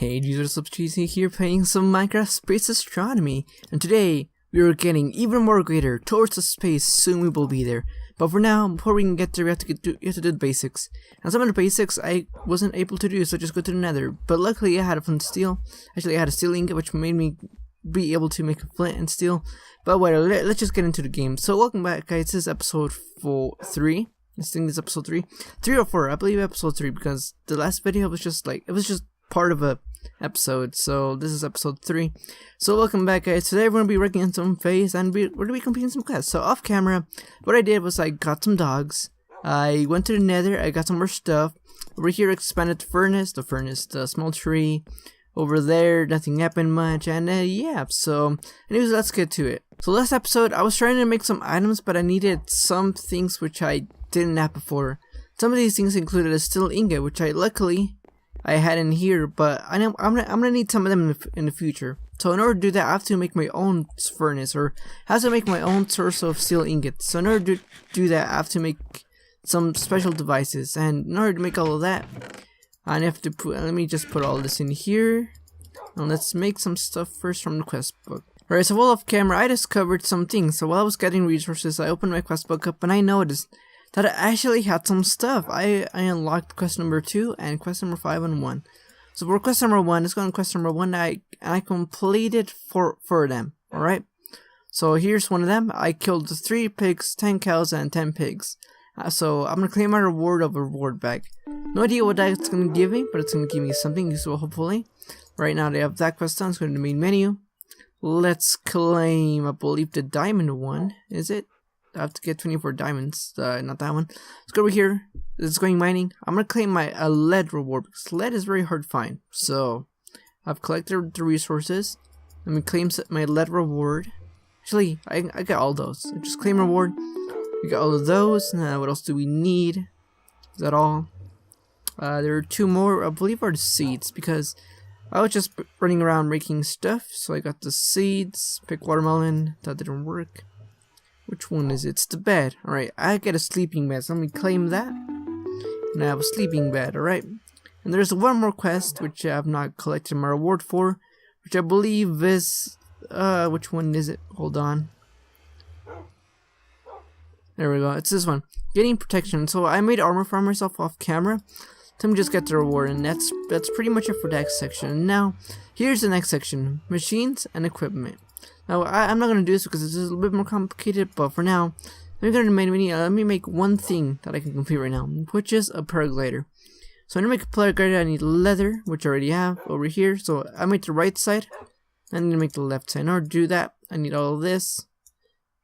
Hey users, TheEzeJC here playing some Minecraft Space Astronomy, and today we are getting even more greater towards the space. Soon we will be there, but for now, before we can get there, we have to do the basics. And some of the basics I wasn't able to do, so just go to the Nether. But luckily I had a flint and steel. Actually I had a steel ingot, which made me be able to make a flint and steel. But whatever, let's just get into the game. So welcome back guys, this is episode 3. This thing is episode 3 or 4, I believe episode 3, because the last video was just like, it was just part of a episode, so this is episode 3. So welcome back guys. Today we're going to be working on some phase, and we're going to be completing some quests. So off camera, what I did was I got some dogs, I went to the Nether, I got some more stuff. Over here expanded the small tree. Over there nothing happened much, and yeah, so anyways, let's get to it. So last episode I was trying to make some items, but I needed some things which I didn't have before. Some of these things included a steel ingot, which luckily I had in here, but I'm gonna need some of them in the future. So in order to do that, I have to make my own furnace, or I have to make my own source of steel ingots. So in order to do that, I have to make some special devices, and in order to make all of that, I have to put. Let me just put all this in here, and let's make some stuff first from the quest book. Alright, so while off camera, I discovered some things. So while I was getting resources, I opened my quest book up, and I noticed that I actually had some stuff. I unlocked quest number 2 and quest number 5 and 1. So for quest number 1, let's go on quest number 1. I completed 4 of them. Alright. So here's one of them. I killed 3 pigs, 10 cows, and 10 pigs. So I'm gonna claim my reward of a reward bag. No idea what that's gonna give me, but it's gonna give me something useful hopefully. Right now they have that quest done. Let's go to the main menu. Let's claim, I believe, the diamond one. Is it? I have to get 24 diamonds, not that one. Let's go over here. This is going mining. I'm gonna claim my lead reward, because lead is very hard to find. So I've collected the resources. Let me claim my lead reward. Actually, I got all those. So just claim reward. We got all of those. Now what else do we need? Is that all? There are 2 more, I believe, are the seeds, because I was just running around making stuff. So I got the seeds. Pick watermelon. That didn't work. Which one is it? It's the bed. Alright, I get a sleeping bed, so let me claim that. And I have a sleeping bed, alright. And there's one more quest, which I have not collected my reward for, which I believe is, which one is it? Hold on. There we go, it's this one. Getting protection. So I made armor for myself off camera. Let me just get the reward, and that's pretty much it for that section. And now, here's the next section. Machines and equipment. Now, I'm not going to do this because it's a little bit more complicated, but for now, let me go to the main menu. Let me make one thing that I can complete right now, which is a paraglider. So to make a paraglider, I need leather, which I already have over here. So I made the right side, I need to make the left side. In order to do that, I need all of this.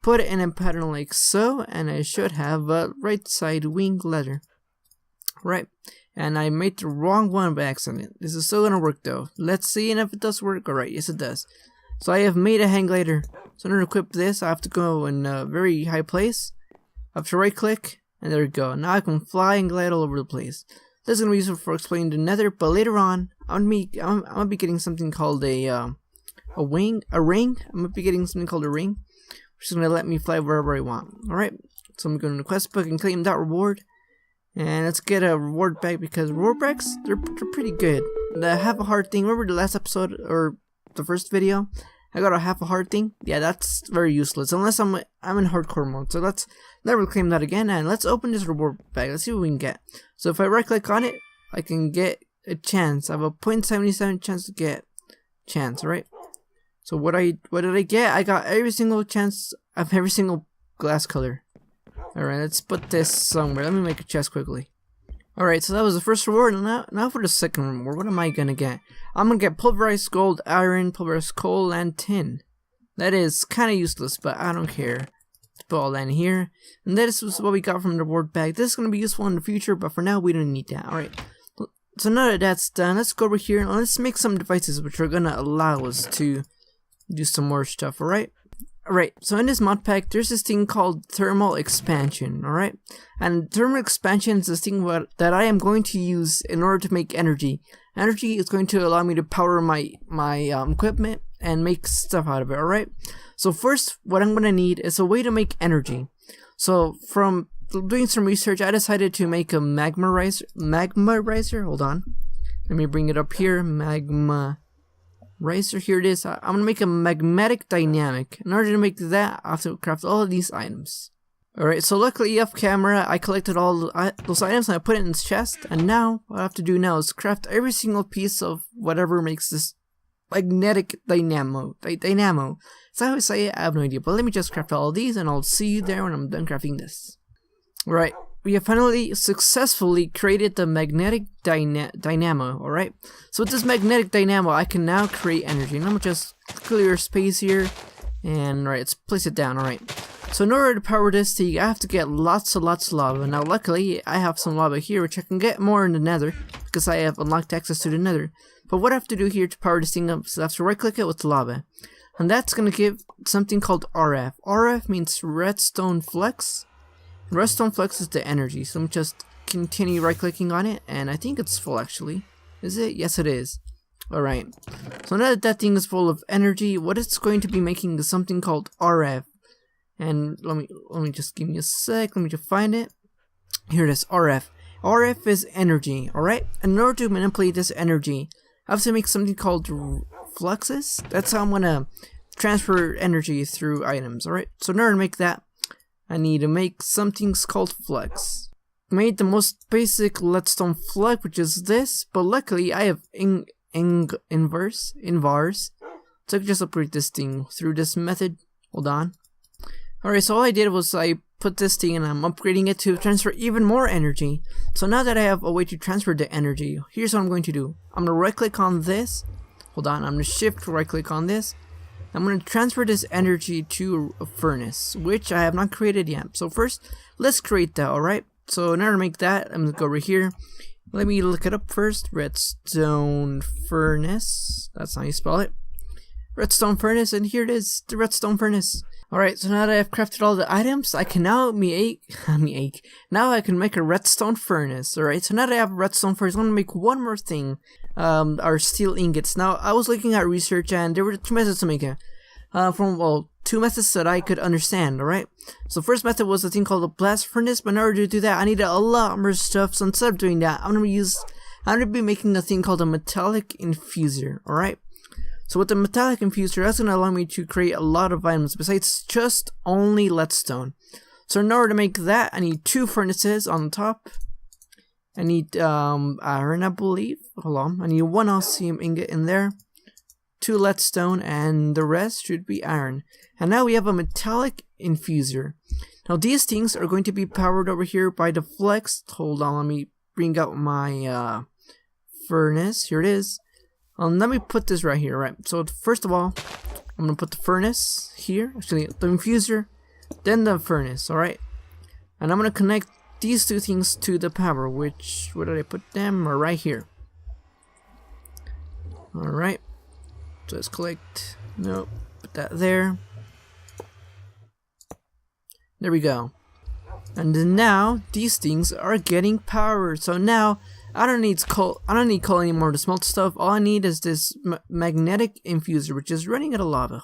Put it in a pattern like so, and I should have a right side wing leather. Right, and I made the wrong one by accident. This is still going to work though. Let's see if it does work. Alright, yes it does. So I have made a hang glider. So in order to equip this, I have to go in a very high place. I have to right click, and there we go. Now I can fly and glide all over the place. This is gonna be useful for exploring the Nether, but later on, I'm gonna be getting something called a ring. I'm gonna be getting something called a ring, which is gonna let me fly wherever I want. All right. So I'm going to the quest book and claim that reward, and let's get a reward bag, because reward bags they're pretty good. The half a heart thing. Remember the last episode or the first video? I got a half a heart thing. Yeah, that's very useless unless I'm in hardcore mode. So let's never claim that again, and let's open this reward bag. Let's see what we can get. So if I right click on it, I can get a chance. I have a 0.77 chance to get chance, right? So what did I get? I got every single chance of every single glass color. Alright, let's put this somewhere. Let me make a chest quickly. Alright, so that was the first reward, and now for the second reward. What am I gonna get? I'm gonna get pulverized gold, iron, pulverized coal, and tin. That is kinda useless, but I don't care. Let's put all that in here. And this is what we got from the reward bag. This is gonna be useful in the future, but for now we don't need that. Alright. So now that that's done, let's go over here and let's make some devices which are gonna allow us to do some more stuff, alright? Alright, so in this mod pack, there's this thing called thermal expansion, alright? And thermal expansion is this thing that I am going to use in order to make energy. Energy is going to allow me to power my equipment and make stuff out of it, alright? So first, what I'm going to need is a way to make energy. So from doing some research, I decided to make a magma riser. Hold on. Let me bring it up here. Magma riser. Here it is. I'm gonna make a magnetic dynamic. In order to make that, I have to craft all of these items. Alright, so luckily off camera, I collected all those items and I put it in this chest. And now, what I have to do now is craft every single piece of whatever makes this magnetic dynamo. So I would say I have no idea, but let me just craft all of these and I'll see you there when I'm done crafting this. Alright, we have finally successfully created the magnetic dynamo, alright? So with this magnetic dynamo, I can now create energy. And I'm gonna just clear space here, and alright, let's place it down, alright. So in order to power this thing, I have to get lots of lava. Now luckily, I have some lava here, which I can get more in the nether, because I have unlocked access to the nether. But what I have to do here to power this thing up is I have to right click it with lava. And that's gonna give something called RF. RF means redstone flux. Redstone flux is the energy, so I'm just continue right clicking on it, and I think it's full actually. Is it? Yes it is. Alright. So now that that thing is full of energy, what it's going to be making is something called RF. And let me just give me a sec, let me just find it. Here it is, RF. RF is energy, alright? And in order to manipulate this energy, I have to make something called fluxes. That's how I'm gonna transfer energy through items, alright? So in order to make that, I need to make something called flux. I made the most basic leadstone flux, which is this, but luckily I have invars. So I can just upgrade this thing through this method. Hold on. Alright, so all I did was I put this thing and I'm upgrading it to transfer even more energy. So now that I have a way to transfer the energy, here's what I'm going to do. I'm going to right click on this. Hold on, I'm going to shift right click on this. I'm going to transfer this energy to a furnace, which I have not created yet. So first, let's create that, alright? So in order to make that, I'm going to go over here. Let me look it up first. Redstone furnace. That's how you spell it. Redstone furnace, and here it is, the redstone furnace. Alright, so now that I've crafted all the items, I can now now I can make a redstone furnace. Alright, so now that I have a redstone furnace, I'm gonna make one more thing. Our steel ingots. Now, I was looking at research and there were two methods to make it. Two methods that I could understand, alright? So first method was a thing called a blast furnace, but in order to do that, I needed a lot more stuff. So instead of doing that, I'm gonna be making a thing called a metallic infuser, alright? So with the metallic infuser, that's going to allow me to create a lot of items besides just only leadstone. So in order to make that, I need two furnaces on the top. I need iron, I believe. Hold on. I need one alcium ingot in there, two leadstone, and the rest should be iron. And now we have a metallic infuser. Now these things are going to be powered over here by the flex. Hold on, let me bring out my furnace. Here it is. Let me put this right here, right? So first of all, I'm gonna put the furnace here, actually the infuser, then the furnace, alright? And I'm gonna connect these two things to the power, which, where did I put them? Right here. Alright, so let's collect, nope, put that there. There we go. And then now, these things are getting power, so now, I don't need coal anymore to smelt stuff. All I need is this magnetic infuser, which is running out of lava.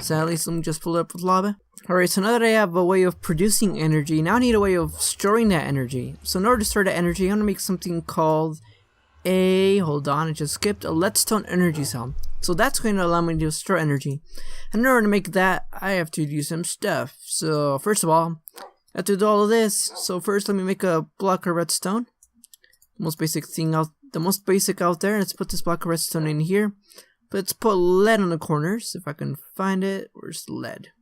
Sadly, so let me just pull it up with lava. Alright, so now that I have a way of producing energy, now I need a way of storing that energy. So in order to store that energy, I'm going to make something called hold on, I just skipped, a leadstone energy cell. So that's going to allow me to store energy. And in order to make that, I have to do some stuff. So first of all, I have to do all of this. So first, let me make a block of redstone. The most basic out there. Let's put this block of redstone in here. Let's put lead on the corners, if I can find it. Where's the lead?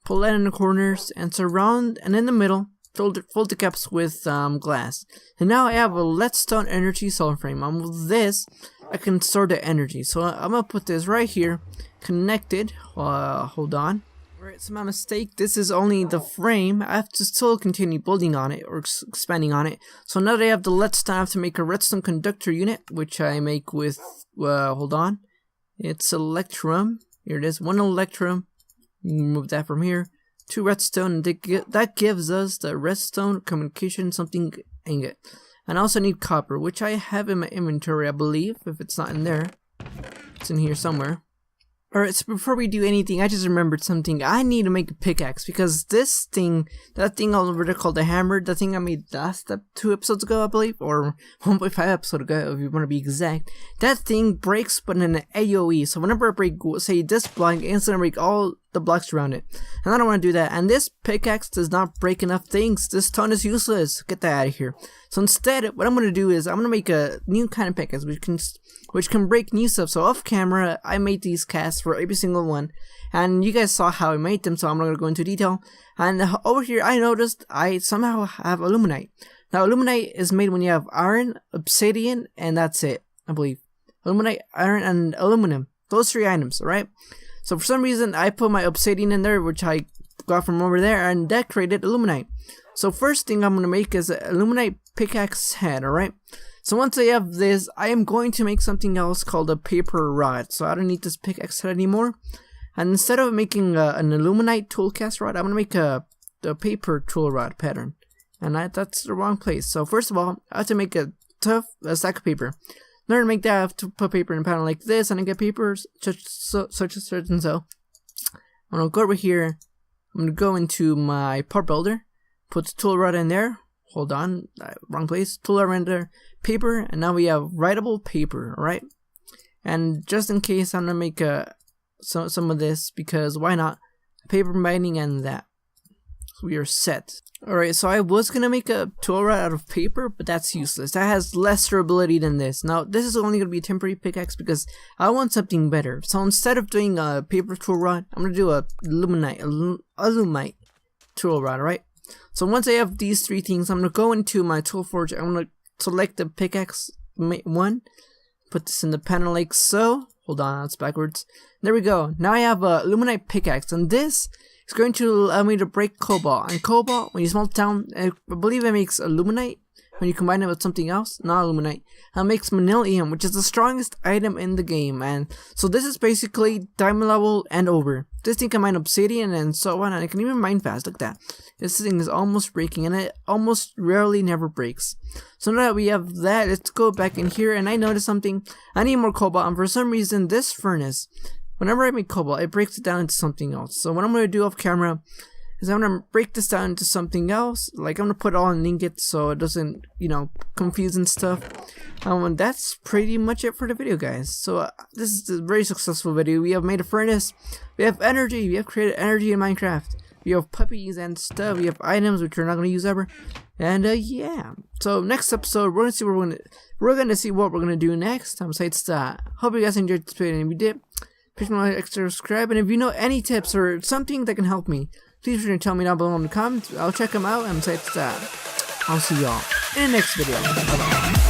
Put lead in the corners and surround, and in the middle, fill the gaps with glass. And now I have a leadstone energy solar frame. With this, I can store the energy. So I'm gonna put this right here, connected. Hold on. Alright, so my mistake, this is only the frame. I have to still continue building on it, or expanding on it. So now that I have the leadstone, I have to make a redstone conductor unit, which I make with, hold on. It's electrum. Here it is, one electrum. Move that from here. Two redstone, and that gives us the redstone communication something ingot. And I also need copper, which I have in my inventory, I believe, if it's not in there. It's in here somewhere. Alright, so before we do anything, I just remembered something. I need to make a pickaxe because this thing, that thing all over there called the hammer, the thing I made last 2 episodes ago, I believe, or 1.5 episodes ago, if you want to be exact. That thing breaks, but in an AoE. So whenever I break, say this block, I instantly break all the blocks around it. And I don't want to do that. And this pickaxe does not break enough things. This stone is useless. Get that out of here. So instead, what I'm going to do is I'm going to make a new kind of pickaxe which can break new stuff. So off camera, I made these casts for every single one, and you guys saw how I made them, so I'm not going to go into detail. And over here, I noticed I somehow have aluminite. Now, aluminite is made when you have iron, obsidian, and that's it, I believe. Aluminite, iron, and aluminum. Those 3 items, alright? So for some reason, I put my obsidian in there, which I got from over there, and that created aluminite. So first thing I'm going to make is an aluminite pickaxe head, alright? So once I have this, I am going to make something else called a paper rod. So I don't need this pickaxe head anymore. And instead of making an aluminite tool cast rod, I'm going to make the paper tool rod pattern. And that's the wrong place. So first of all, I have to make a stack of paper. In order to make that, I have to put paper in a pattern like this, and I get papers such and so. I'm going to go over here. I'm going to go into my part builder, put the tool rod in there. Hold on, wrong place. Tool render paper, and now we have writable paper, alright? And just in case, I'm gonna make some of this, because why not? Paper binding and that. So we are set. Alright, so I was gonna make a tool rod out of paper, but that's useless. That has less durability than this. Now, this is only gonna be a temporary pickaxe because I want something better. So instead of doing a paper tool rod, I'm gonna do a aluminite tool rod, alright? So once I have these 3 things, I'm going to go into my tool forge. I'm going to select the pickaxe one, put this in the panel like so. Hold on, that's backwards. There we go. Now I have a aluminite pickaxe, and this is going to allow me to break cobalt. And cobalt, when you smelt it down, I believe it makes aluminite. When you combine it with something else, not aluminite, it makes manilium, which is the strongest item in the game. And so this is basically diamond level and over. This thing can mine obsidian and so on, and it can even mine fast. Look at that. This thing is almost breaking, and it almost rarely never breaks. So now that we have that, let's go back in here, and I noticed something. I need more cobalt, and for some reason, this furnace, whenever I make cobalt, it breaks it down into something else. So what I'm going to do off camera is I'm going to break this down into something else. Like, I'm going to put it all in ingots so it doesn't, confuse and stuff. And that's pretty much it for the video, guys. So this is a very successful video. We have made a furnace. We have energy. We have created energy in Minecraft. We have puppies and stuff. We have items which we're not going to use ever. And yeah. So next episode, we're going to see what we're going to do next. Besides that, hope you guys enjoyed this video. And if you did, please subscribe. And if you know any tips or something that can help me, please be sure to tell me down below in the comments. I'll check them out, and besides that, I'll see y'all in the next video. Bye-bye.